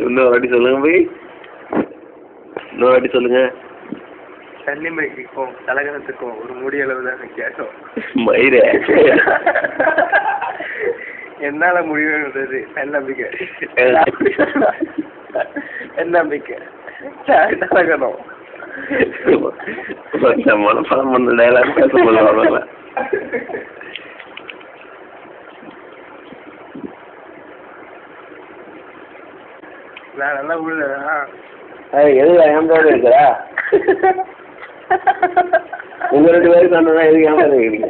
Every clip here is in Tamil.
இன்னொரு வாட்டி சொல்லுங்க போய். இன்னொரு வாட்டி சொல்லுங்க. தன்னிமைக்கும் தலகணத்துக்கும் ஒரு முடி அளவு தான் வித்தியாசம். மயிரே என்னால முடிவுன்றது தன்னம்பிக்கை. தன்னம்பிக்கை தலகணம் மனப்பாடம் பண்ண டயலாக் பேச சொல்லுவாங்க. நான் நல்லா விழுதா எதுக்கு ஏமாதான் இருக்கிறா? உங்க 2 பேருக்கு சொன்னா எதுக்கு ஏமாதான் இருக்கிறீங்க?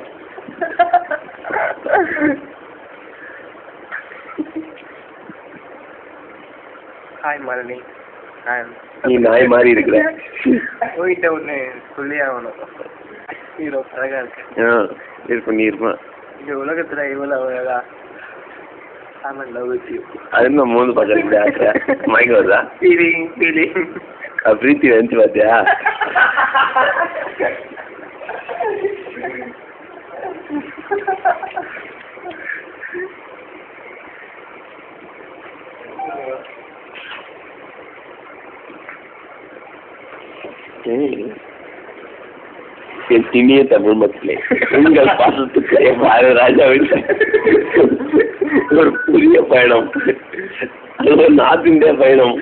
ஹாய் மாலினி. நீ நாய் மாதிரி இருக்கிற. போயிட்ட ஒண்ணு சொல்லி ஆகணும். ஹீரோ அழகா இருக்கு. இருப்பேன் நீ இருப்பேன். இந்த உலகத்துல இவ்வளவு அழகா அது என்ன 3 பக்கம் இப்படி ஆக்குற? மயக்க வருதா? பிரீத்தி வந்துச்சு பாத்தியா? என் இனிய தமிழ் மக்களே, உங்கள் பாசத்துக்கு ராஜாவின் ஒரு புதிய பயணம், அது ஒரு நார்த் இந்தியா பயணம்.